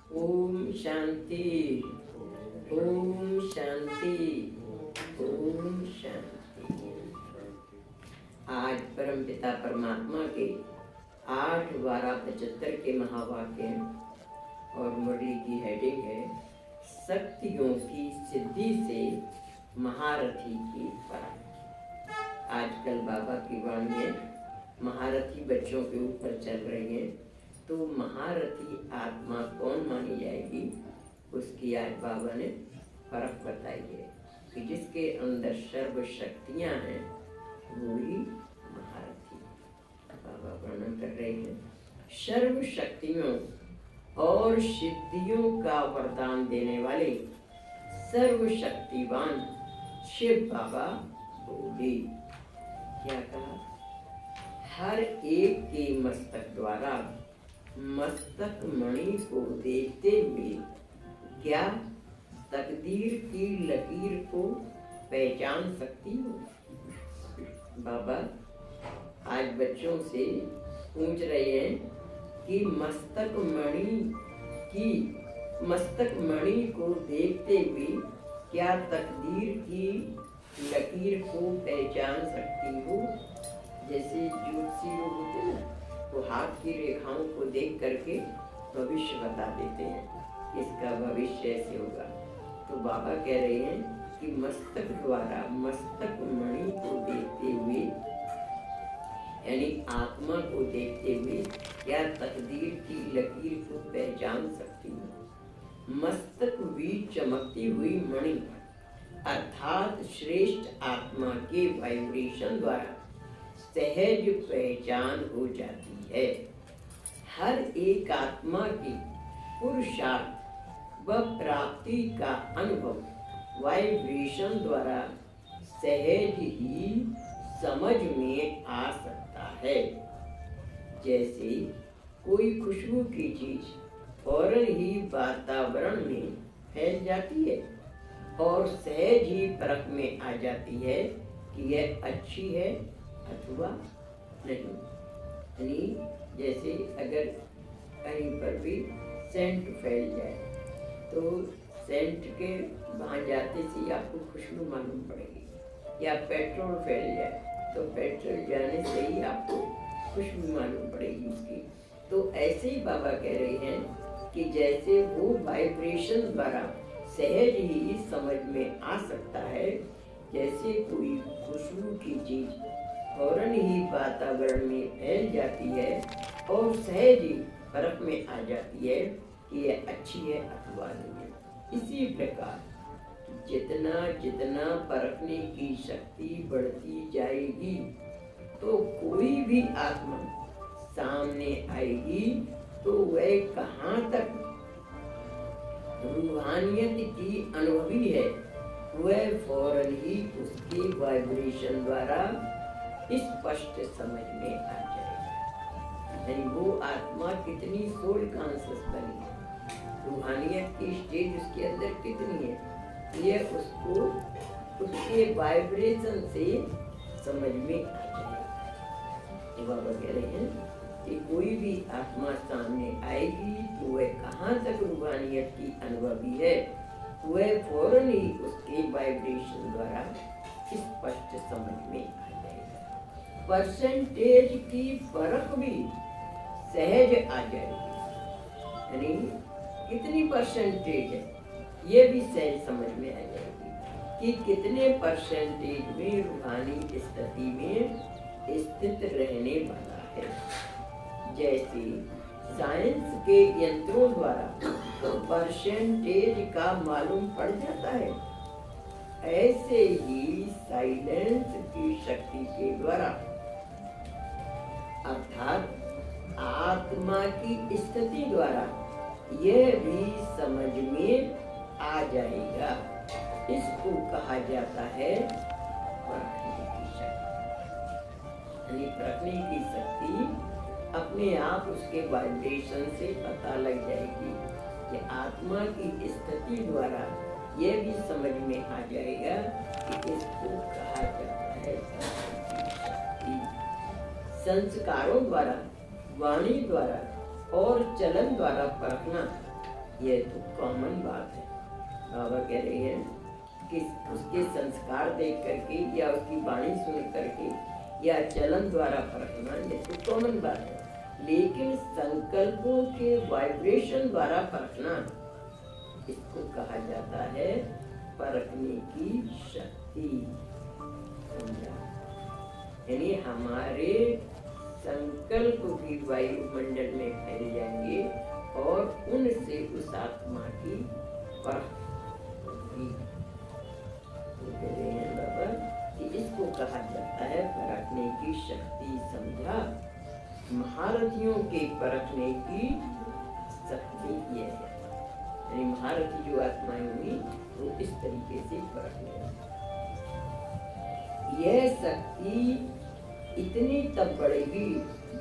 ओम शांति, ओम शांति, ओम शांति। आज परम पिता परमात्मा के 8/12/75 के महावाक्य और मुरली की हेडिंग है शक्तियों की सिद्धि से महारथी की परख। आजकल बाबा की वाणी है महारथी बच्चों के ऊपर चल रही है, तो महारथी आत्मा कौन मानी जाएगी उसकी आज बाबा ने परख बताई है कि जिसके अंदर सर्व शक्तियाँ हैं वो ही महारथी। बाबा वर्णन कर रहे हैं सर्व शक्तियों और सिद्धियों का वरदान देने वाले सर्वशक्तिवान शिव बाबा बोले। क्या कहा? हर एक के मस्तक द्वारा मस्तक मणि को देखते हुए क्या तकदीर की लकीर को पहचान सकती हो? बाबा आज बच्चों से पूछ रहे हैं कि मस्तक मणि को देखते हुए क्या तकदीर की लकीर को पहचान सकती हो? जैसे ज्योतिषी लोग होते हैं ना, वो हाथ की रेखाओं को देख करके भविष्य बता देते हैं, इसका भविष्य ऐसे होगा। तो बाबा कह रहे हैं कि मस्तक द्वारा मस्तक मणि को देखते हुए यानी आत्मा को देखते हुए क्या तकदीर की लकीर को पहचान सकती हो? मस्तक भी चमकती हुई मणि अर्थात श्रेष्ठ आत्मा के वाइब्रेशन द्वारा सहज पहचान हो जाती है। हर एक आत्मा की पुरुषार्थ व प्राप्ति का अनुभव वाइब्रेशन द्वारा सहज ही समझ में आ सकता है। जैसे कोई खुशबू की चीज फौरन ही वातावरण में फैल जाती है और सहज ही परख में आ जाती है कि यह अच्छी है अथवा नहीं। यानी जैसे अगर कहीं पर भी सेंट फैल जाए तो सेंट के वहाँ जाते से आपको खुशबू मालूम पड़ेगी, या पेट्रोल फैल जाए तो पेट्रोल जाने से ही आपको खुशबू मालूम पड़ेगी उसकी। तो ऐसे ही बाबा कह रहे हैं कि जैसे वो वाइब्रेशन द्वारा सहज ही समझ में आ सकता है, जैसे कोई खुशबू की चीज फौरन ही वातावरण में फैल जाती है और सहज ही परख में आ जाती है कि यह अच्छी है अथवा नहीं है। इसी प्रकार जितना जितना परखने की शक्ति बढ़ती जाएगी तो कोई भी आत्मा सामने आएगी तो वह कहाँ तक रूहानियत की अनुभवी है वह फौरन ही उसके वाइब्रेशन द्वारा स्पष्ट समझ में आ जाएगा। यानी वो आत्मा कितनी सोल कॉन्शियस बनी है, रूहानियत की स्टेज उसके अंदर कितनी है, यह उसको उसके वाइब्रेशन से समझ में आ जाएगा। तो बाबा कह रहे हैं कि कोई भी आत्मा सामने आएगी तो वह कहाँ तक रूहानियत की अनुभवी है वह फौरन ही उसके वाइब्रेशन द्वारा स्पष्ट समझ में आ जाएगा। परसेंटेज की परख भी सहज आ जाएगी, यानी कितनी परसेंटेज है ये भी सहज समझ में आ जाएगी कि कितने परसेंटेज में रूहानी स्थिति में स्थित रहने वाला है। जैसे साइंस के यंत्रों द्वारा परसेंटेज का मालूम पड़ जाता है, ऐसे ही साइलेंस की शक्ति के द्वारा अर्थात आत्मा की स्थिति द्वारा यह भी समझ में आ जाएगा। इसको कहा जाता है परखने की शक्ति। यानी परखने की शक्ति अपने आप उसके वाइब्रेशन से पता लग जाएगी कि आत्मा की स्थिति द्वारा यह भी समझ में आ जाएगा कि इसको कहा जाता है शक्ति। संस्कारों द्वारा, वाणी द्वारा और चलन द्वारा परखना यह तो कॉमन बात है। बाबा कह रहे हैं कि उसके संस्कार देख करके या उसकी वाणी सुन करके या चलन द्वारा परखना ये तो कॉमन बात है, लेकिन संकल्पों के वाइब्रेशन द्वारा परखना, इसको कहा जाता है परखने की शक्ति। समझा? यानी हमारे संकल्प भी वायुमंडल में फैल जाएंगे और उनसे उस आत्मा की परख होगी। तो कह रहे हैं बाबा कि इसको कहा जाता है परखने की शक्ति। समझा? महारथियों के परखने की शक्ति ये है। यानी महारथी जो आत्माएं होंगी वो इस तरीके से परखने, यह शक्ति इतनी तब बढ़ेगी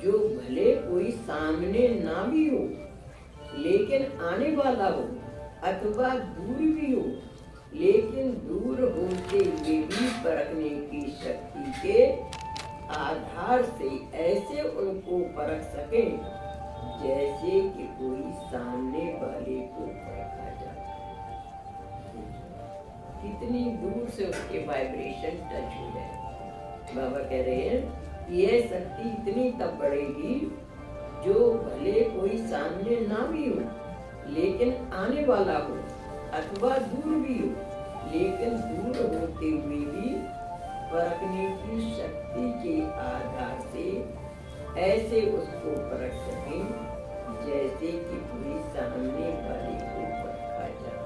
जो भले कोई सामने ना भी हो लेकिन आने वाला हो, अथवा दूर भी हो लेकिन दूर होते हुए भी परखने की शक्ति के आधार से ऐसे उनको परख सके जैसे कि कोई सामने वाले को परखा जाता है। कितनी दूर से उसके वाइब्रेशन टच हो जाए। बाबा कह रहे हैं यह शक्ति इतनी तब बढ़ेगी जो भले कोई सामने ना भी हो लेकिन आने वाला हो, अथवा दूर भी हो लेकिन दूर होते हुए भी परखने की शक्ति के आधार से ऐसे उसको परख सके जैसे कि कोई सामने वाले को परखा जाए।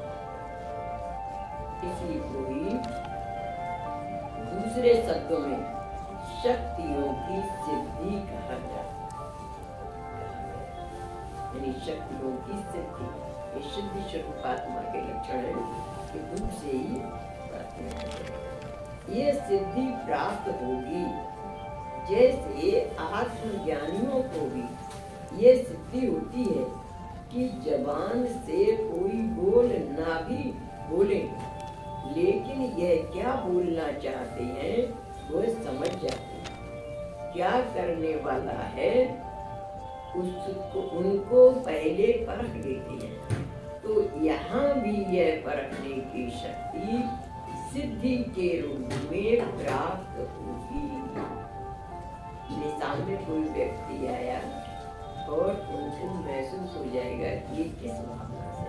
इसी को ही दूसरे शब्दों में शक्तियों की सिद्धि कहा जाता है। यानी शक्तियों की सिद्धि, ये सिद्धि स्वरूपात्मा के लक्षण है कि उनसे ही प्राप्त है। ये सिद्धि प्राप्त होगी जैसे आत्मज्ञानियों को भी ये सिद्धि होती है कि जबान से कोई बोल ना भी बोले लेकिन यह क्या बोलना चाहते हैं वो समझ जाते हैं। क्या करने वाला है उसको उनको पहले परख लेते हैं। तो यहाँ भी यह परखने की शक्ति सिद्धि के रूप में प्राप्त होगी। सामने कोई व्यक्ति आया और उनको महसूस हो जाएगा कि किस भावना से,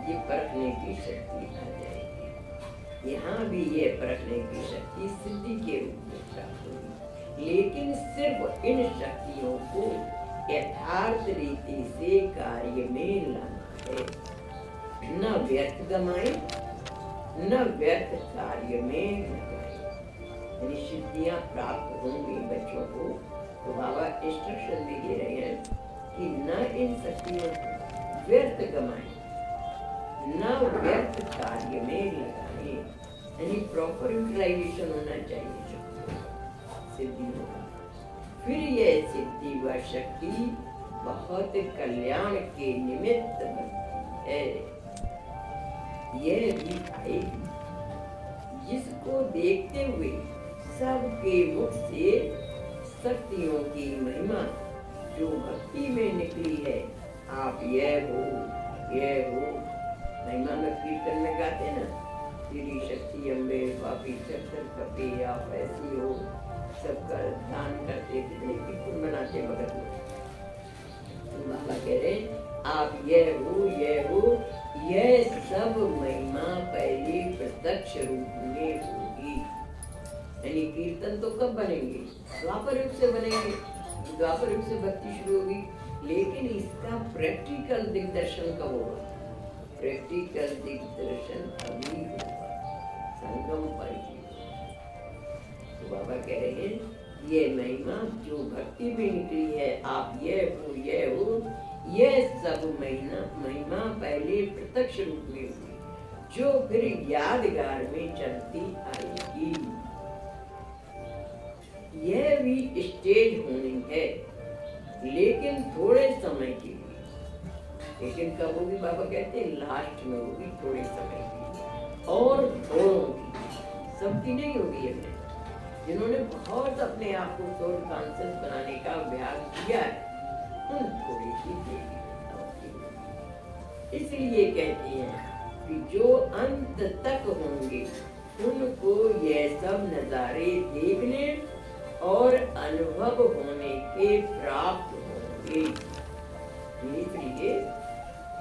ये परखने की शक्ति आ जाएगी। यहाँ भी ये परखने की शक्ति सिद्धि के रूप में प्राप्त होगी, लेकिन सिर्फ इन शक्तियों को यथार्थ रीति से कार्य में लाना है, न व्यर्थ गमाए न व्यर्थ कार्य में लगाए। यानी सिद्धियां प्राप्त होंगी बच्चों को, तो बाबा इंस्ट्रक्शन भी दे रहे हैं कि न इन शक्तियों को व्यर्थ गमाए न व्यर्थ कार्य में लगाए। यानी प्रॉपर यूटिलाइजेशन होना चाहिए सिद्धियों का। फिर यह सिद्धि व शक्ति बहुत कल्याण के निमित्त बनती है। यह भी आएगी जिसको देखते हुए सबके मुख से शक्तियों की महिमा जो भक्ति में निकली है, आप यह हो महिमा में कीर्तन में गाते ना, तेरी शक्ति अम्बे पापी चक्कर कपे आप ऐसी हो, सबका दान करते कितने कीर्तन बनाते भगत लोग। बाबा कह रहे आप यह हो, यह सब महिमा पहले प्रत्यक्ष रूप में होगी। यानी कीर्तन तो कब बनेंगे? द्वापर युग से बनेंगे, द्वापर युग से भक्ति शुरू होगी, लेकिन इसका प्रैक्टिकल दिग्दर्शन कब होगा? प्रैक्टिकल दिग्दर्शन अभी होगा, संगम पर ही। तो बाबा कह रहे हैं ये महिमा जो भक्ति में निकली है, आप यह हो, यह सब महिमा पहले प्रत्यक्ष रूप में हुई, जो फिर यादगार में चलती आएगी। यह भी स्टेज होनी है, लेकिन थोड़े समय के लिए। लेकिन कब होगी? बाबा कहते हैं लास्ट में होगी, थोड़े समय की, और थोड़ों की, सबकी नहीं होगी। हमने जिन्होंने बहुत अपने आप को सोल कॉन्शियस बनाने का अभ्यास किया है, उन थोड़ी सी देगी। इसलिए कहते हैं कि जो अंत तक होंगे उनको यह सब नजारे देखने और अनुभव होने के प्राप्त होंगे। इसलिए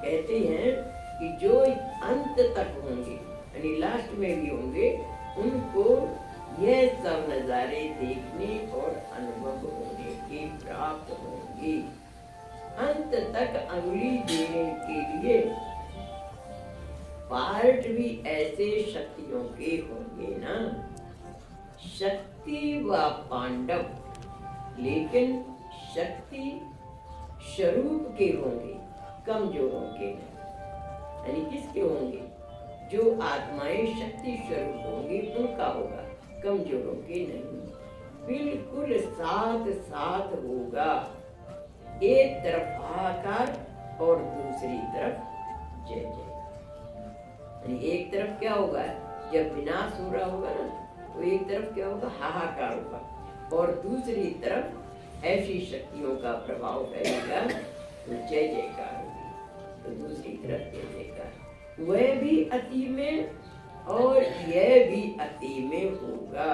कहते हैं कि जो अंत तक होंगे यानी लास्ट में भी होंगे उनको यह सब नजारे देखने और अनुभव होने के प्राप्त होंगे। अंत तक अंगुली देने के लिए पार्ट भी ऐसे शक्तियों के होंगे ना, शक्ति व पांडव, लेकिन शक्ति स्वरूप के होंगे, कमजोरों के नहीं। यानी किसके होंगे? जो आत्माएं शक्ति स्वरूप होंगी उनका होगा, कमजोरों के नहीं। बिल्कुल साथ साथ होगा, एक तरफ हाहाकार और दूसरी तरफ जय जय। यानी एक तरफ क्या होगा, जब विनाश हो रहा होगा ना तो एक तरफ क्या होगा, हाहाकार होगा और दूसरी तरफ ऐसी शक्तियों का प्रभाव फैलेगा तो जय जयकार होगी। तो दूसरी तरफ जय जयकार, वह भी अति में और यह भी अति में होगा।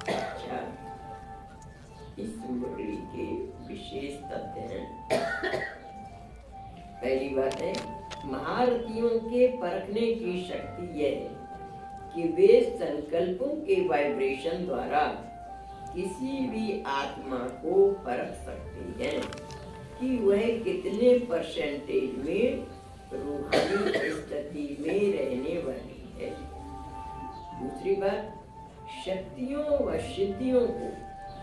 अच्छा, इस मुरली के विशेष तथ्य हैं। पहली बात है, महारथियों के परखने की शक्ति यह है कि वे संकल्पों के वाइब्रेशन द्वारा किसी भी आत्मा को परख सकते हैं कि वह कितने परसेंटेज में रूहानी स्थिति में रहने वाली है। दूसरी बात, शक्तियों व सिद्धियों को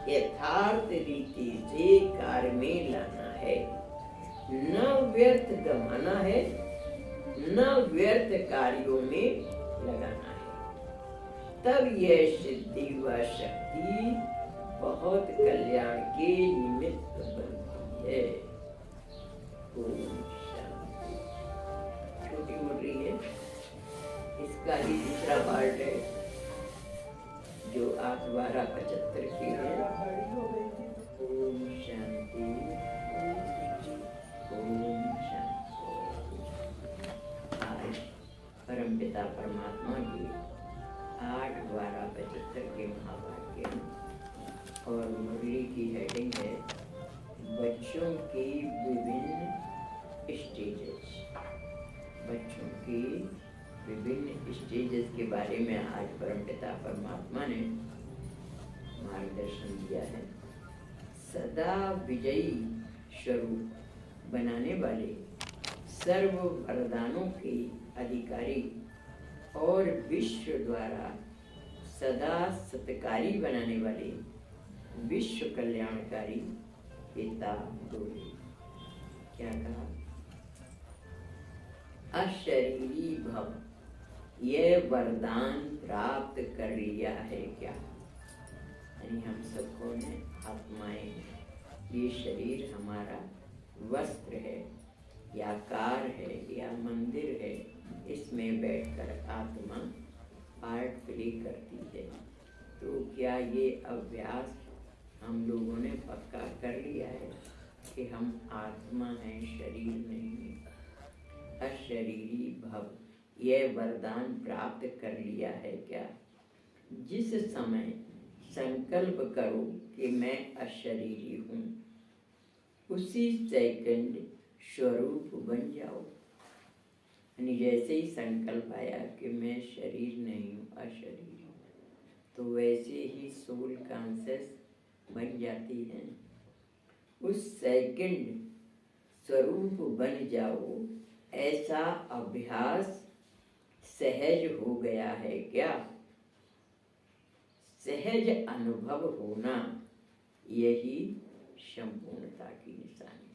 यथार्थ रीति से कार्य में लाना है, न व्यर्थ गमाना है, न व्यर्थ कार्यों में लगाना है। तब यह सिद्धि व शक्ति बहुत कल्याण के निमित्त बनती है। छोटी मोटी है, इसका ही दूसरा पार्ट है जो 8/12/75 की है। ओम शांति, ओम शांति। आज परमपिता परमात्मा की 8/12/75 के महावाक्य और मुरली की हेडिंग है बच्चों की विभिन्न स्टेजेस। बच्चों की विभिन्न स्टेजेस के बारे में आज परमपिता परमात्मा ने मार्गदर्शन दिया है। सदा विजयी स्वरूप बनाने वाले, सर्व वरदानों के अधिकारी और विश्व द्वारा सदा सत्कारी बनाने वाले विश्व कल्याणकारी पिता बोले। क्या कहा? अशरीरी भव, यह वरदान प्राप्त कर लिया है क्या? यानी हम सबको ने आत्माएं, ये शरीर हमारा वस्त्र है या कार है या मंदिर है, इसमें बैठकर आत्मा पार्ट प्ले करती है। तो क्या ये अभ्यास हम लोगों ने पक्का कर लिया है कि हम आत्मा हैं, शरीर नहीं है? अशरीरी भव, यह वरदान प्राप्त कर लिया है क्या? जिस समय संकल्प करो कि मैं अशरीरी हूँ, उसी सेकंड स्वरूप बन जाओ। यानी जैसे ही संकल्प आया कि मैं शरीर नहीं हूँ, अशरीर हूँ, तो वैसे ही सोल कॉन्शियस बन जाती है। उस सेकंड स्वरूप बन जाओ, ऐसा अभ्यास सहज हो गया है क्या? सहज अनुभव होना यही संपूर्णता की निशानी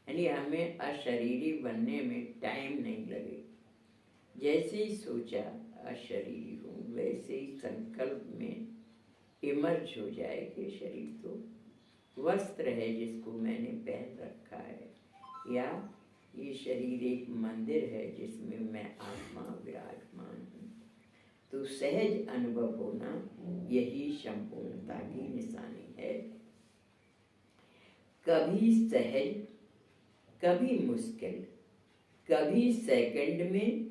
है। यानी हमें अशरीरी बनने में टाइम नहीं लगे। जैसे ही सोचा अशरीरी हूँ, वैसे ही संकल्प में इमर्ज हो जाए कि शरीर तो वस्त्र है जिसको मैंने पहन रखा है, या ये शरीर एक मंदिर है जिसमें मैं आत्मा विराजमान हूँ। तो सहज अनुभव होना यही संपूर्णता की निशानी है। कभी सहज, कभी मुश्किल, कभी सेकंड में,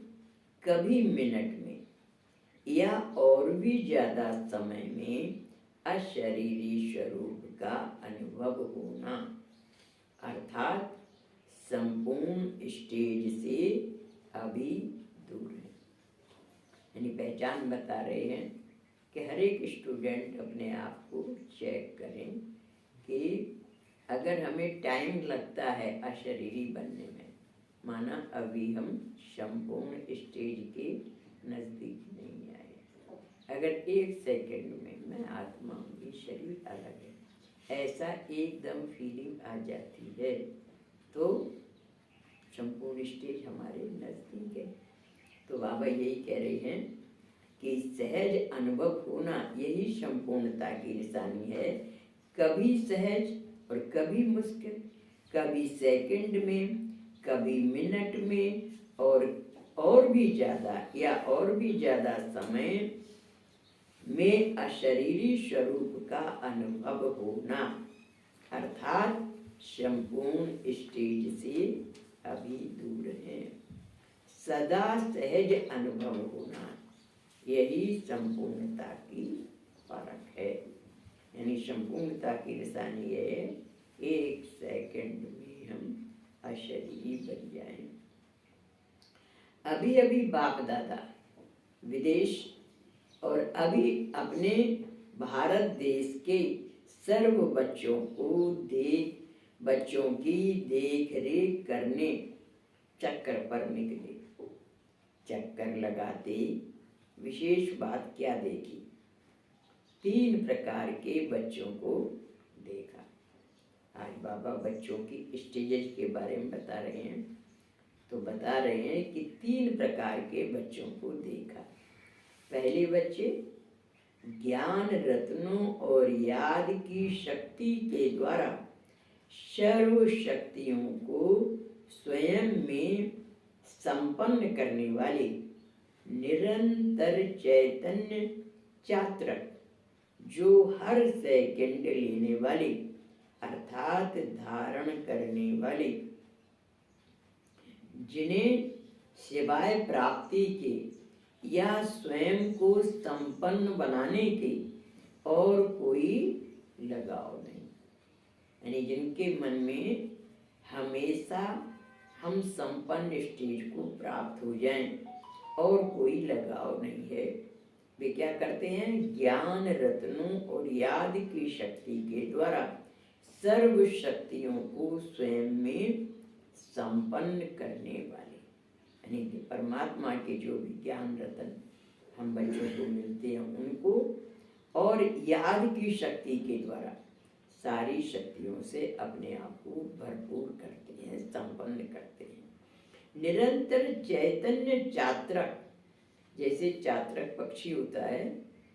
कभी मिनट में या और भी ज्यादा समय में अशरीरी स्वरूप का अनुभव होना, अर्थात संपूर्ण स्टेज से अभी दूर है। यानी पहचान बता रहे हैं कि हर एक स्टूडेंट अपने आप को चेक करें कि अगर हमें टाइम लगता है अशरीरी बनने में, माना अभी हम संपूर्ण स्टेज के नज़दीक नहीं आए, अगर एक सेकंड में मैं आत्मा हूँ, ये शरीर अलग है, ऐसा एकदम फीलिंग आ जाती है तो संपूर्ण स्टेज हमारे नज़दीक है। तो बाबा यही कह रहे हैं कि सहज अनुभव होना यही संपूर्णता की निशानी है। कभी सहज और कभी मुश्किल, कभी सेकंड में, कभी मिनट में और भी ज़्यादा या और भी ज़्यादा समय में अशरीरी स्वरूप का अनुभव होना, अर्थात संपूर्ण स्टेज से अभी दूर है। सदा सहज अनुभव होना यही संपूर्णता की फर्क है। यानी संपूर्णता की निशानी है एक सेकंड में हम अशरीरी बन जाएं। अभी अभी बाप दादा विदेश और अभी अपने भारत देश के सर्व बच्चों की देख रेख करने चक्कर पर निकले। चक्कर लगाते विशेष बात क्या देखी? 3 प्रकार के बच्चों को देखा। आज बाबा बच्चों की स्टेजेस के बारे में बता रहे हैं, तो बता रहे हैं कि 3 प्रकार के बच्चों को देखा। पहले बच्चे ज्ञान रत्नों और याद की शक्ति के द्वारा सर्व शक्तियों को स्वयं में संपन्न करने वाले निरंतर चैतन्य चात्रक, जो हर सेकंड लेने वाले अर्थात धारण करने वाले, जिन्हें सिवाय प्राप्ति के या स्वयं को संपन्न बनाने के और कोई लगाव नहीं। यानी जिनके मन में हमेशा हम संपन्न स्टेज को प्राप्त हो जाएं और कोई लगाव नहीं है, वे क्या करते हैं? ज्ञान रत्नों और याद की शक्ति के द्वारा सर्व शक्तियों को स्वयं में संपन्न करने वाले, यानी कि परमात्मा के जो भी ज्ञान रतन हम बच्चों को मिलते हैं उनको, और याद की शक्ति के द्वारा सारी शक्तियों से अपने आप को भरपूर करते हैं, संपन्न करते हैं। निरंतर चैतन्य चात्रक, जैसे चात्रक पक्षी होता है,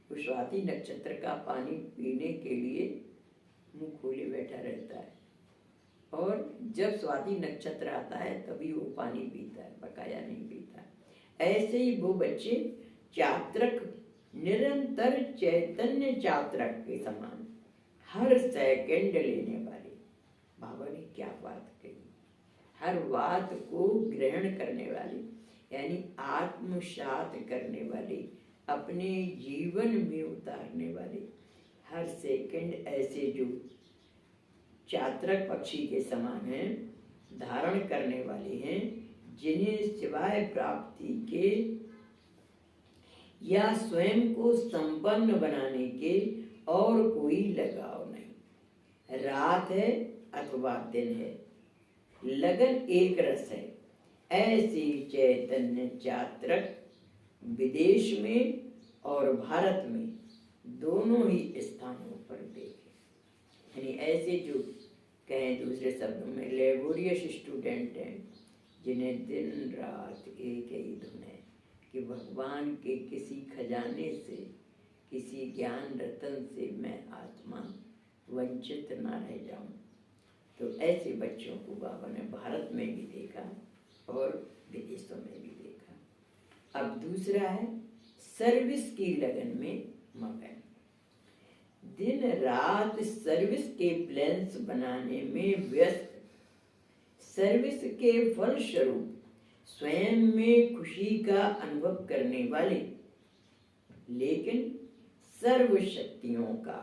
वो स्वाति नक्षत्र का पानी पीने के लिए मुंह खोले बैठा रहता है, और जब स्वाति नक्षत्र आता है तभी वो पानी पीता है, बकाया नहीं पीता। ऐसे ही वो बच्चे चात्रक, निरंतर चैतन्य चात्रक के समान हर सेकंड लेने वाले। बाबा ने क्या बात कही, हर बात को ग्रहण करने वाले, यानी आत्मसात करने वाले, अपने जीवन में उतारने वाले, हर सेकंड ऐसे जो चात्रक पक्षी के समान हैं, धारण करने वाले हैं, जिन्हें सिवाय प्राप्ति के या स्वयं को संपन्न बनाने के और कोई लगाव नहीं। रात है अथवा दिन है, लगन एक रस है। ऐसी चैतन्य चात्रक विदेश में और भारत में दोनों ही स्थानों पर देखे। यानी ऐसे जो कहें दूसरे शब्दों में लेबोरियस स्टूडेंट हैं, जिन्हें दिन रात एक ही धुन है कि भगवान के किसी खजाने से, किसी ज्ञान रतन से मैं आत्मा वंचित ना रह जाऊं। तो ऐसे बच्चों को बाबा ने भारत में भी देखा और विदेशों में भी देखा। अब दूसरा है सर्विस की लगन में मगन, दिन रात सर्विस के प्लान्स बनाने में व्यस्त। सर्विस के फलस्वरूप स्वयं में खुशी का अनुभव करने वाले, लेकिन सर्व शक्तियों का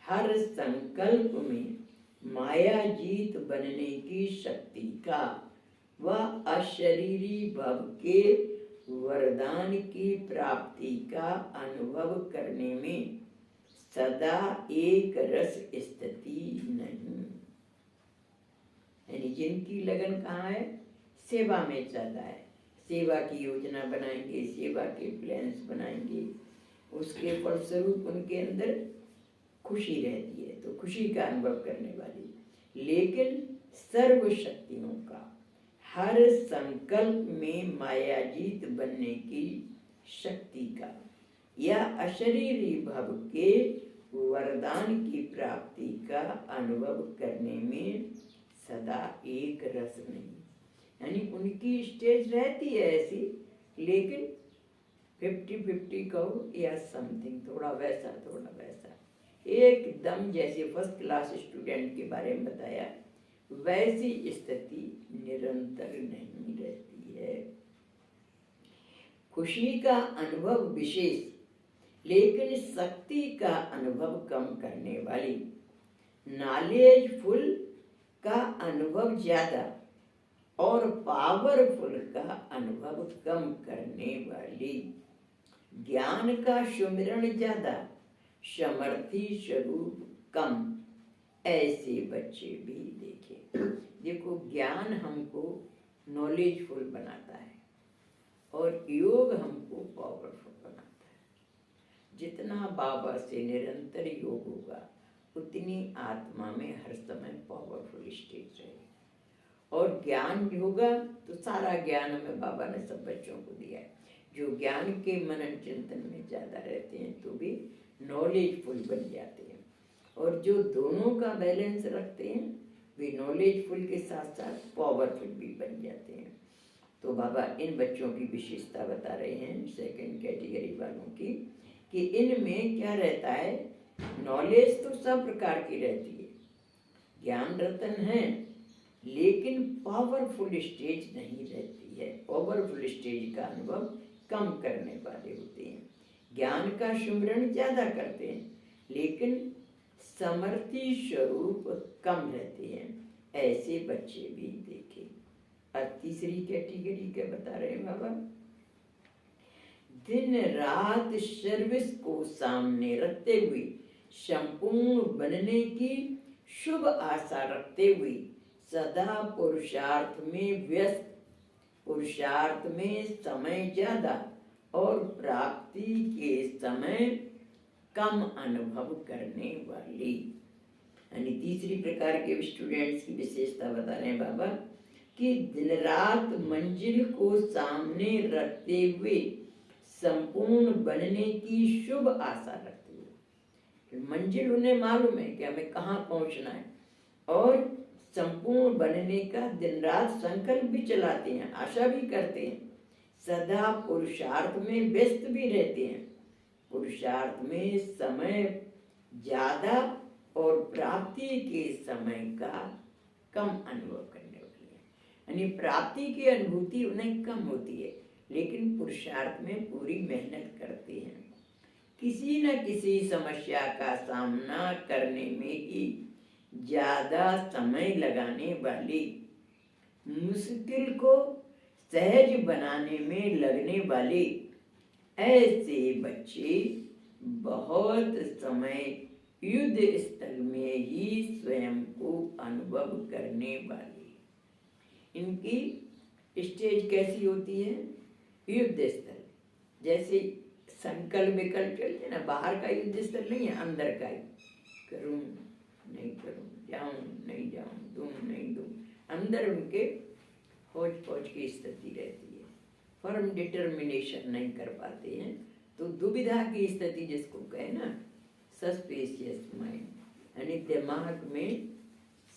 हर संकल्प में माया जीत बनने की शक्ति का व अशरीरी भव के वरदान की प्राप्ति का अनुभव करने में सदा एक रस स्थिति नहीं। यानी जिनकी लगन कहाँ है, सेवा में ज्यादा है, सेवा की योजना बनाएंगे, सेवा के प्लान्स बनाएंगे, उसके फलस्वरूप उनके अंदर खुशी रहती है, तो खुशी का अनुभव करने वाली, लेकिन सर्व शक्तियों का हर संकल्प में मायाजीत बनने की शक्ति का या अशरीरी भव के वरदान की प्राप्ति का अनुभव करने में सदा एक रस नहीं। यानी उनकी स्टेज रहती है ऐसी, लेकिन 50-50 कहो या समथिंग, थोड़ा वैसा थोड़ा वैसा, एकदम जैसे फर्स्ट क्लास स्टूडेंट के बारे में बताया वैसी स्थिति निरंतर नहीं रहती है। खुशी का अनुभव विशेष, लेकिन शक्ति का अनुभव कम करने वाली, नॉलेजफुल का अनुभव ज्यादा और पावरफुल का अनुभव कम करने वाली, ज्ञान का सुमिरन ज्यादा, समर्थी स्वरूप कम, ऐसे बच्चे भी देखे। देखो, ज्ञान हमको नॉलेजफुल बनाता है और योग हमको पावरफुल बनाता है। जितना बाबा से निरंतर योग होगा उतनी आत्मा में हर समय पावरफुल स्टेज रहेगी। और ज्ञान होगा तो सारा ज्ञान हमें बाबा ने सब बच्चों को दिया है। जो ज्ञान के मनन चिंतन में ज़्यादा रहते हैं तो भी नॉलेजफुल बन जाते हैं, और जो दोनों का बैलेंस रखते हैं वे नॉलेजफुल के साथ साथ पावरफुल भी बन जाते हैं। तो बाबा इन बच्चों की विशेषता बता रहे हैं, सेकंड कैटेगरी वालों की, कि इनमें क्या रहता है, नॉलेज तो सब प्रकार की रहती है, ज्ञान रतन है, लेकिन पावरफुल स्टेज नहीं रहती है। पावरफुल स्टेज का अनुभव कम करने वाले होते हैं, ज्ञान का सुमिरन ज्यादा करते हैं, लेकिन समर्थी स्वरूप कम रहते हैं। ऐसे बच्चे भी देखे। और तीसरी कैटेगरी क्या बता रहे हैं बाबा, दिन रात सर्विस को सामने रखते हुए, संपूर्ण बनने की शुभ आशा रखते हुए, सदा पुरुषार्थ में व्यस्त, पुरुषार्थ में समय ज्यादा और प्राप्ति के समय कम अनुभव करने वाली। यानी तीसरी प्रकार के स्टूडेंट्स की विशेषता बता रहे हैं बाबा कि दिन रात मंजिल को सामने रखते हुए, संपूर्ण बनने की शुभ आशा रखते हुए, मंजिल उन्हें मालूम है कि हमें कहाँ पहुंचना है, और संपूर्ण बनने का दिन रात संकल्प भी चलाते हैं, आशा भी करते हैं, सदा पुरुषार्थ में व्यस्त भी रहते हैं, पुरुषार्थ में समय ज्यादा और प्राप्ति के समय का कम अनुभव करने वाले हैं। यानी प्राप्ति की अनुभूति उन्हें कम होती है, लेकिन पुरुषार्थ में पूरी मेहनत करते हैं। किसी न किसी समस्या का सामना करने में ही ज्यादा समय लगाने वाली, मुश्किल को सहज बनाने में लगने वाले, ऐसे बच्चे बहुत समय युद्ध स्थल में ही स्वयं को अनुभव करने वाले। इनकी स्टेज कैसी होती है, युद्ध स्थल, जैसे संकल्प विकल्प चलते ना, बाहर का युद्ध स्थल नहीं है, अंदर का ही, करूं नहीं करूं, जाऊं नहीं जाऊं, दूं नहीं दूं, अंदर उनके फौज फौज की स्थिति रहती है, फर्म डिटर्मिनेशन नहीं कर पाते हैं, तो दुविधा की स्थिति जिसको कहे ना, सस्पेशियस माइंड, यानी दिमाग में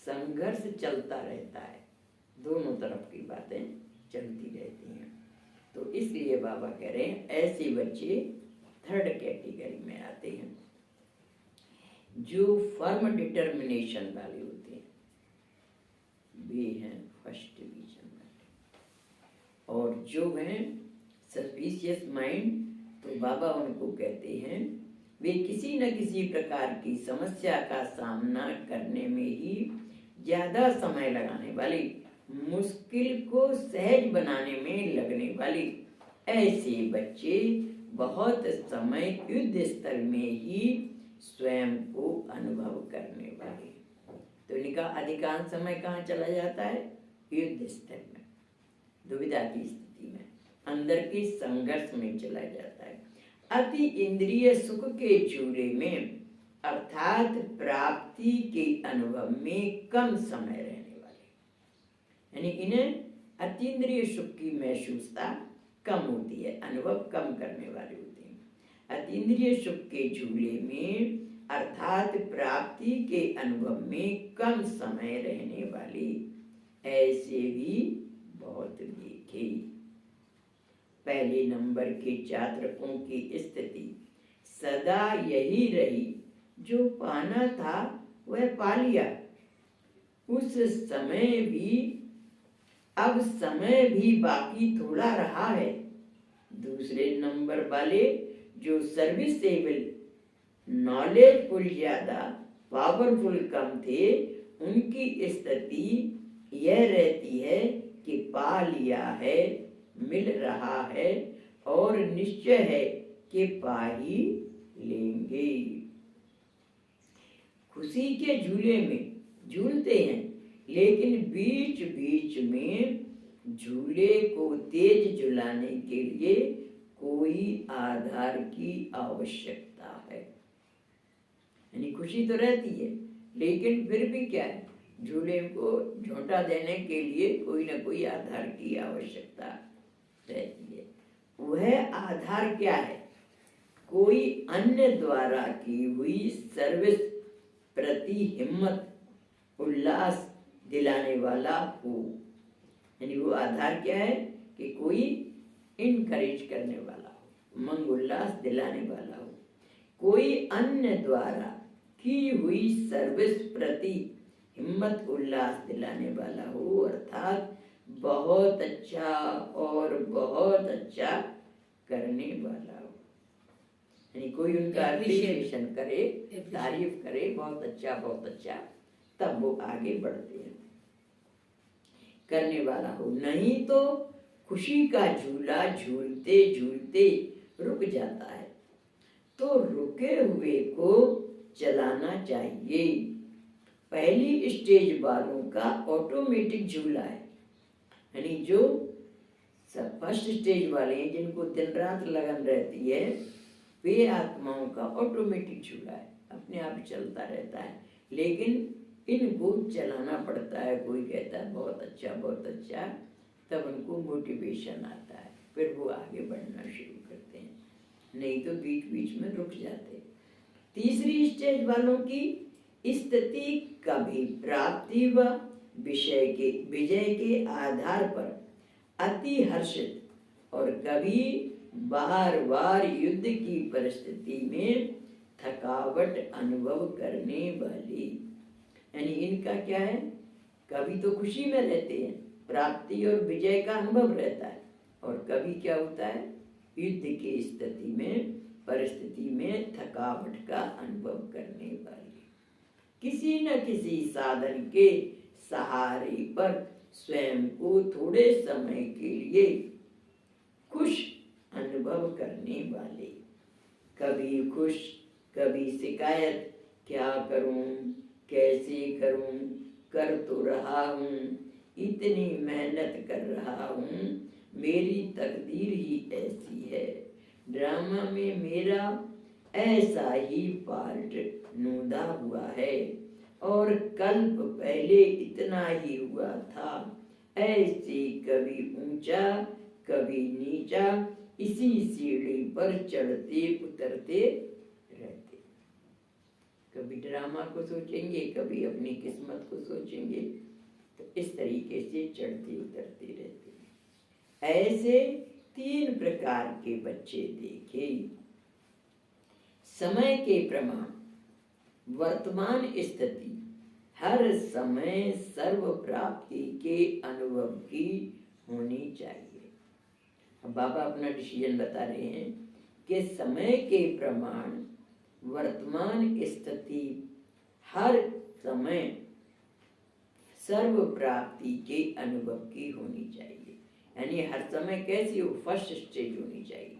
संघर्ष चलता रहता है, दोनों तरफ की बातें चलती रहती हैं। तो इसलिए बाबा कह रहे हैं ऐसे बच्चे थर्ड कैटेगरी में आते हैं, जो फर्म डिटर्मिनेशन वाले होते हैं, वे हैं फर्स्ट डिवीजन वाले। जो हैं सस्पिशियस माइंड, तो बाबा उनको कहते हैं वे किसी न किसी प्रकार की समस्या का सामना करने में ही ज्यादा समय लगाने वाली, मुश्किल को सहज बनाने में लगने वाली ऐसे बच्चे बहुत समय युद्ध स्थल में ही स्वयं को अनुभव करने वाले। तो इनका अधिकांश समय कहाँ चला जाता है? युद्ध स्थल में, दुविधा की स्थिति में, अंदर के संघर्ष में चला जाता है। अति इंद्रिय सुख के झूले में अर्थात प्राप्ति के अनुभव में कम समय रहने वाले, यानी इन्हें अतीन्द्रिय सुख की महसूसता कम होती है, अनुभव कम करने वाले होते हैं। अतीन्द्रिय सुख के झूले में अर्थात प्राप्ति के अनुभव में कम समय रहने वाली ऐसे भी बहुत देखे। पहले नंबर के जातकों की स्थिति सदा यही रही, जो पाना था वह पा लिया। उस समय भी अब समय भी बाकी थोड़ा रहा है। दूसरे नंबर वाले जो सर्विसेबल, नॉलेजफुल ज्यादा, पावरफुल कम थे, उनकी स्थिति यह रहती है कि पा लिया है, मिल रहा है और निश्चय है कि पा ही लेंगे। खुशी के झूले में झूलते हैं, लेकिन बीच बीच में झूले को तेज झुलाने के लिए कोई आधार की आवश्यकता है। यानी खुशी तो रहती है, लेकिन फिर भी क्या है, झूले को झोंटा देने के लिए कोई ना कोई आधार की आवश्यकता रहती है। वह आधार क्या है? कोई अन्य द्वारा की हुई सर्विस प्रति हिम्मत, उल्लास दिलाने वाला हो। यानी वो आधार क्या है कि कोई इनकरेज करने वाला हो, मंग उल्लास दिलाने वाला हो। कोई अन्य द्वारा की हुई सर्विस प्रति हिम्मत उल्लास दिलाने वाला हो, अर्थात बहुत अच्छा और बहुत अच्छा करने वाला हो। यानी कोई उनका अप्रिशिएशन करे, तारीफ करे, बहुत अच्छा, तब वो आगे बढ़ते हैं, करने वाला हो। नहीं तो खुशी का झूला झूलते झूलते रुक जाता है। तो रुके हुए को चलाना चाहिए। पहली स्टेज वालों का ऑटोमेटिक झूला है, यानी जो सब फर्स्ट स्टेज वाले हैं, जिनको दिन रात लगन रहती है, वे आत्माओं का ऑटोमेटिक झूला है, अपने आप चलता रहता है। लेकिन इनको चलाना पड़ता है। कोई कहता है बहुत अच्छा, तब उनको मोटिवेशन आता है, फिर वो आगे बढ़ना शुरू करते हैं, नहीं तो बीच बीच में रुक जाते हैं। तीसरी स्टेज वालों की स्थिति कभी प्राप्ति व विजय के आधार पर अति हर्षित और कभी बार बार युद्ध की परिस्थिति में थकावट अनुभव करने वाली। यानी इनका क्या है, कभी तो खुशी में रहते हैं, प्राप्ति और विजय का अनुभव रहता है, और कभी क्या होता है, युद्ध की स्थिति में, परिस्थिति में थकावट का अनुभव करने वाली। किसी न किसी साधन के सहारे पर स्वयं को थोड़े समय के लिए खुश अनुभव करने वाले। कभी खुश, कभी शिकायत, क्या करूं, कैसे करूं, कर तो रहा हूं, इतनी मेहनत कर रहा हूं, मेरी तकदीर ही ऐसी है, ड्रामा में मेरा ऐसा ही पार्ट नूदा हुआ है, और कल्प पहले इतना ही हुआ था। ऐसे कभी ऊंचा कभी नीचा इसी सीढ़ी पर चढ़ते उतरते रहते। कभी ड्रामा को सोचेंगे, कभी अपनी किस्मत को सोचेंगे, तो इस तरीके से चढ़ते उतरते रहते हैं। ऐसे 3 प्रकार के बच्चे देखे। समय के प्रमाण, वर्तमान स्थिति हर समय सर्व प्राप्ति के अनुभव की होनी चाहिए। अब बाबा अपना डिसीजन बता रहे हैं कि समय के प्रमाण वर्तमान स्थिति हर समय सर्व प्राप्ति के अनुभव की होनी चाहिए। यानी हर समय कैसी हो, फर्स्ट स्टेज होनी चाहिए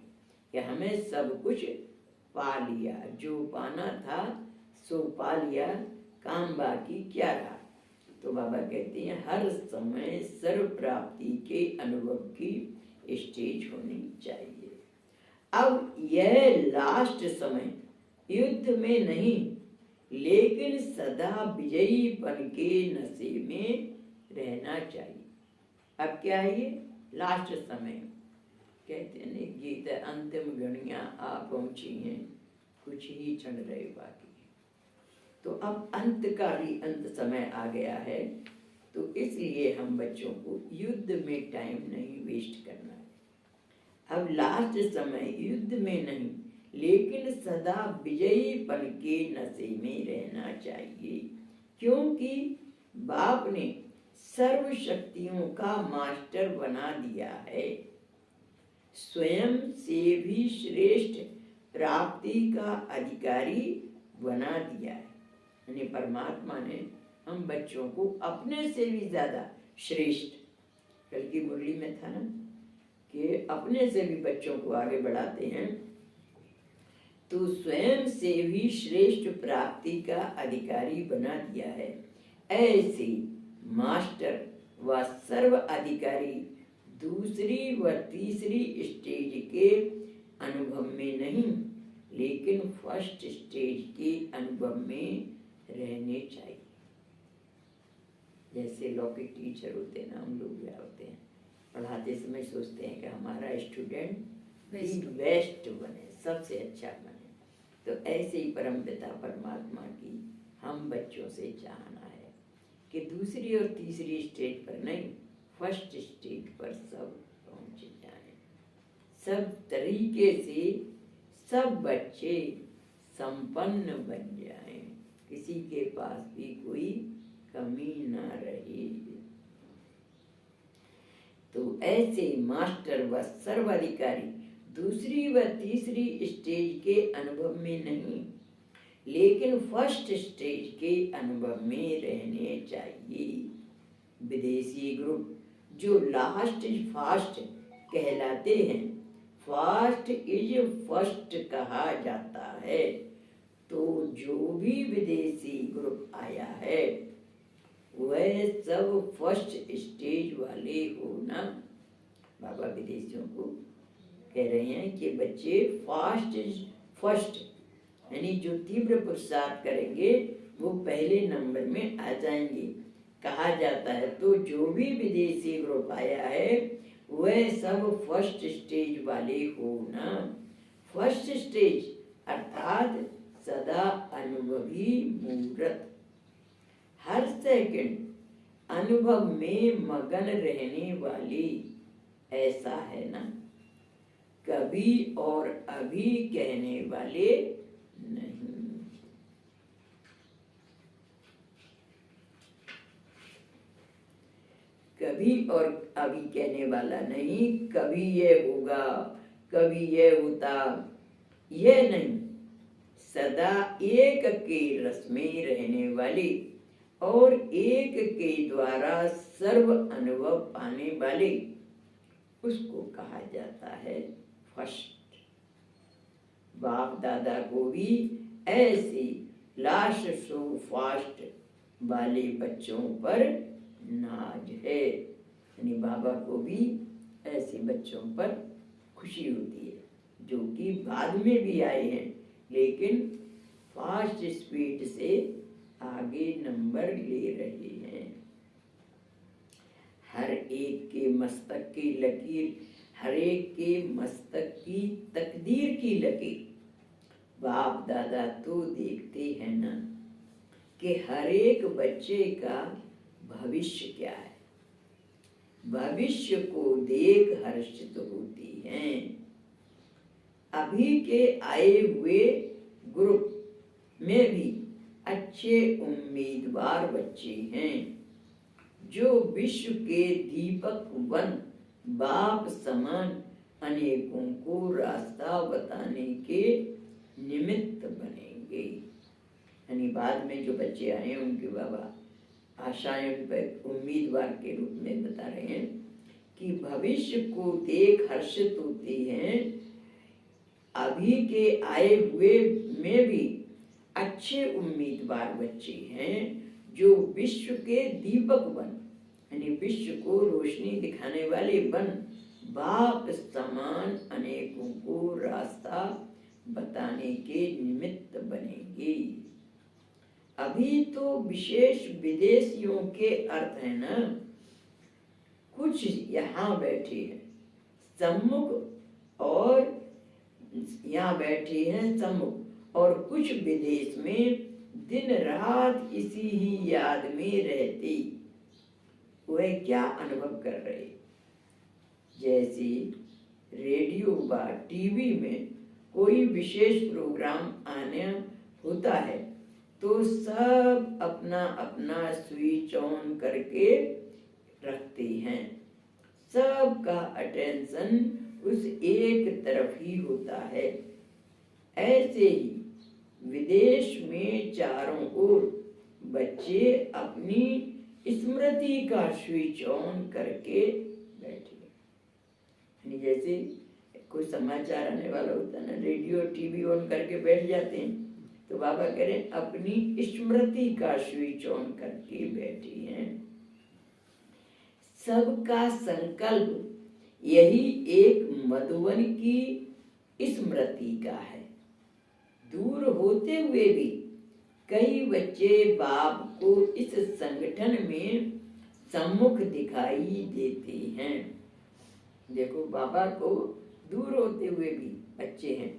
कि हमें सब कुछ पा लिया, जो पाना था सो पा लिया, काम बाकी क्या रहा। तो बाबा कहते हैं हर समय सर्व प्राप्ति के अनुभव की स्टेज होनी चाहिए। अब यह लास्ट समय युद्ध में नहीं लेकिन सदा विजयी बन के नशे में रहना चाहिए। अब क्या है ये लास्ट समय, कहते हैं गीत अंतिम घड़ियां आ पहुंची हैं, कुछ ही क्षण रहे बाकी। तो अब अंतकारी अंत समय आ गया है, तो इसलिए हम बच्चों को युद्ध में टाइम नहीं वेस्ट करना है। अब लास्ट समय युद्ध में नहीं लेकिन सदा विजयी बन के नशे में रहना चाहिए, क्योंकि बाप ने सर्व शक्तियों का मास्टर बना दिया है, स्वयं से भी श्रेष्ठ प्राप्ति का अधिकारी बना दिया है। यानी परमात्मा ने हम बच्चों को अपने से भी ज्यादा श्रेष्ठ, कल की मुरली में था ना कि अपने से भी बच्चों को आगे बढ़ाते हैं, तो स्वयं से भी श्रेष्ठ प्राप्ति का अधिकारी बना दिया है। ऐसे मास्टर व सर्व अधिकारी दूसरी व तीसरी स्टेज के अनुभव में नहीं लेकिन फर्स्ट स्टेज के अनुभव में रहने चाहिए। जैसे लौकिक टीचर होते हैं ना, हम लोग क्या होते हैं, पढ़ाते समय सोचते हैं कि हमारा स्टूडेंट बेस्ट बने, सबसे अच्छा बने। तो ऐसे ही परमपिता परमात्मा की हम बच्चों से चाहना है कि दूसरी और तीसरी स्टेज पर नहीं, फर्स्ट स्टेज पर सब पहुंच जाएं। सब तरीके से सब बच्चे संपन्न बन जाएं, किसी के पास भी कोई कमी ना रहे। तो ऐसे मास्टर व सर्वाधिकारी दूसरी व तीसरी स्टेज के अनुभव में नहीं लेकिन फर्स्ट स्टेज के अनुभव में रहने चाहिए। विदेशी ग्रुप जो लास्ट इज फास्ट कहलाते हैं, फास्ट इज फर्स्ट कहा जाता है। तो जो भी विदेशी ग्रुप आया है वह सब फर्स्ट स्टेज वाले हो ना। बाबा विदेशियों को कह रहे हैं कि बच्चे फास्ट इज फर्स्ट, यानी जो तीव्र पुरुषार्थ करेंगे वो पहले नंबर में आ जाएंगे कहा जाता है। तो जो भी विदेशी ग्रुप आया है वह सब फर्स्ट स्टेज वाले हो ना। फर्स्ट स्टेज अर्थात सदा अनुभवी मूर्त, हर सेकंड अनुभव में मगन रहने वाली, ऐसा है ना, कभी और अभी कहने वाले नहीं। कभी और अभी कहने वाला नहीं, कभी ये होगा कभी ये होता, ये नहीं, सदा एक के रस में रहने वाली और एक के द्वारा सर्व अनुभव पाने वाले, उसको कहा जाता है फर्स्ट। बाप दादा को भी ऐसे लास्ट सो फास्ट वाले बच्चों पर नाज है, यानी बाबा को भी ऐसे बच्चों पर खुशी होती है जो कि बाद में भी आए हैं लेकिन फास्ट स्पीड से आगे नंबर ले रहे हैं। हर एक के मस्तक की लकीर, हर एक के मस्तक की तकदीर की लकीर बाप दादा तो देखते हैं ना कि हर एक बच्चे का भविष्य क्या है। भविष्य को देख हर्षित होती हैं। अभी के आए हुए ग्रुप में भी अच्छे उम्मीदवार बच्चे हैं जो विश्व के दीपक वन बाप समान अनेकों को रास्ता बताने के निमित्त बनेंगे। यानी बाद में जो बच्चे आए उनके बाबा आशाएं पर उम्मीदवार के रूप में बता रहे हैं कि भविष्य को देख हर्षित होते हैं। अभी के आए हुए में भी अच्छे उम्मीदवार बच्चे हैं जो विश्व के दीपक बन, यानी विश्व को रोशनी दिखाने वाले बन बाप समान अनेकों को रास्ता बताने के निमित्त बनेंगे। अभी तो विशेष विदेशियों के अर्थ है ना, कुछ यहाँ बैठे हैं सम्मुख और यहाँ बैठे हैं सम्मुख और कुछ विदेश में दिन रात इसी ही याद में रहते वह क्या अनुभव कर रहे। जैसे रेडियो व टीवी में कोई विशेष प्रोग्राम आने होता है तो सब अपना अपना स्विच ऑन करके रखते हैं। सबका अटेंशन उस एक तरफ ही होता है। ऐसे ही विदेश में चारों ओर बच्चे अपनी स्मृति का स्विच ऑन करके बैठे। जैसे कोई समाचार आने वाला होता है ना, रेडियो टीवी ऑन करके बैठ जाते हैं, तो बाबा कह रहे हैं अपनी स्मृति का स्विच ऑन करके बैठे हैं। सबका संकल्प यही एक मधुवन की स्मृति का है। दूर होते हुए भी कई बच्चे बाप को इस संगठन में सम्मुख दिखाई देते हैं। देखो बाबा को दूर होते हुए भी बच्चे हैं,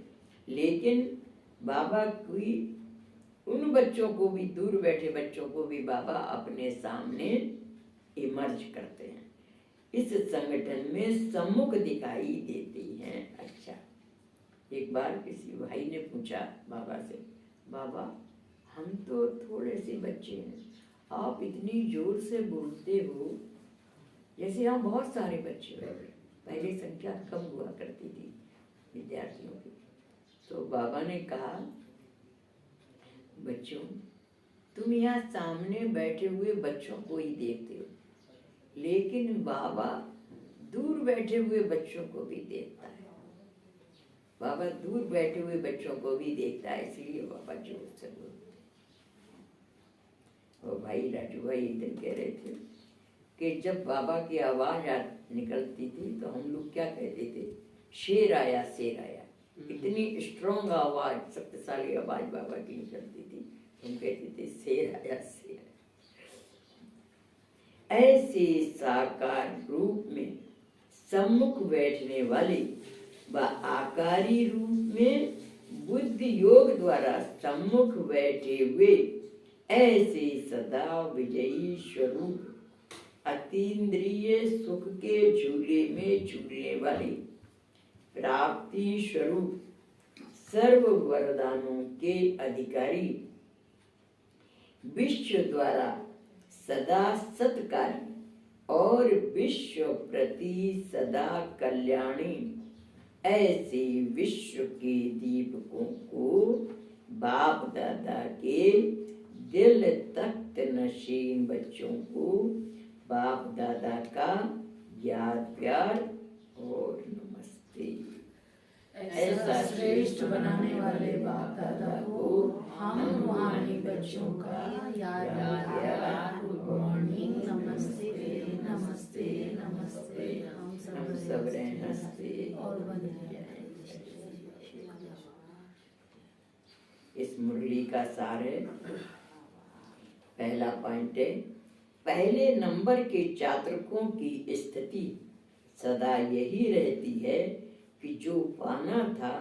लेकिन बाबा की उन बच्चों को भी, दूर बैठे बच्चों को भी बाबा अपने सामने इमर्ज करते हैं, इस संगठन में सम्मुख दिखाई देते हैं। अच्छा, एक बार किसी भाई ने पूछा बाबा से, बाबा हम तो थोड़े से बच्चे हैं, आप इतनी जोर से बोलते हो जैसे यहाँ बहुत सारे बच्चे बैठे। पहले संख्या कम हुआ करती थी विद्यार्थियों की। तो बाबा ने कहा, बच्चों तुम यहाँ सामने बैठे हुए बच्चों को ही देखते हो, लेकिन बाबा दूर बैठे हुए बच्चों को भी देखता है। बाबा दूर बैठे हुए बच्चों को भी देखता है, इसलिए बाबा जोर से बोलते। और भाई राजू भाई एक दिन कह रहे थे कि जब बाबा की आवाज निकलती थी तो हम लोग क्या कहते थे, शेर आया शेर आया। इतनी स्ट्रॉन्ग आवाज, शक्तिशाली आवाज बाबा की निकलती थी, हम कहते थे शेर आया शेर आया। ऐसे साकार रूप में सम्मुख बैठने वाले व आकारी रूप में बुद्धि योग द्वारा सम्मुख बैठे हुए ऐसे सदा विजयी स्वरूप अतीन्द्रिय सुख के झूले में झूलने वाले प्राप्ति स्वरूप सर्व वरदानों के अधिकारी विश्व द्वारा सदा सत्कारी और विश्व प्रति सदा कल्याणी ऐसे विश्व के दीपकों को बाप दादा के दिल तख्त नशीन बच्चों को बाप दादा का याद प्यार और नमस्ते। ऐसा श्रेष्ठ बनाने वाले बाप दादा को हम रूहानी बच्चों का याद प्यार, गुड मॉर्निंग, नमस्ते नमस्ते नमस्ते। हम सब हंसते और बन जाए। इस मुरली का सार है, पहला पॉइंट है, पहले नंबर के जातकों की स्थिति सदा यही रहती है कि जो पाना था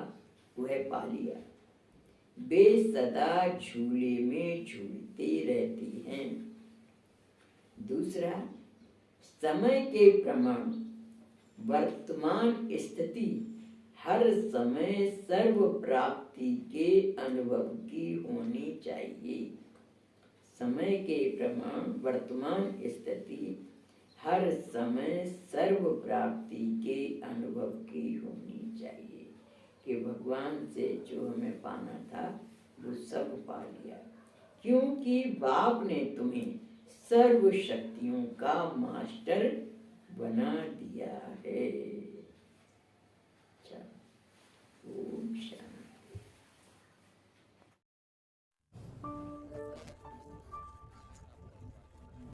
वह पा लिया। वे सदा झूले में झूलते रहती हैं। दूसरा, समय के प्रमाण वर्तमान स्थिति हर समय सर्व प्राप्ति के अनुभव की होनी चाहिए। समय के प्रमाण वर्तमान स्थिति हर समय सर्व प्राप्ति के अनुभव की होनी चाहिए कि भगवान से जो हमें पाना था वो सब पा लिया, क्योंकि बाप ने तुम्हें सर्व शक्तियों का मास्टर बना दिया है। अच्छा।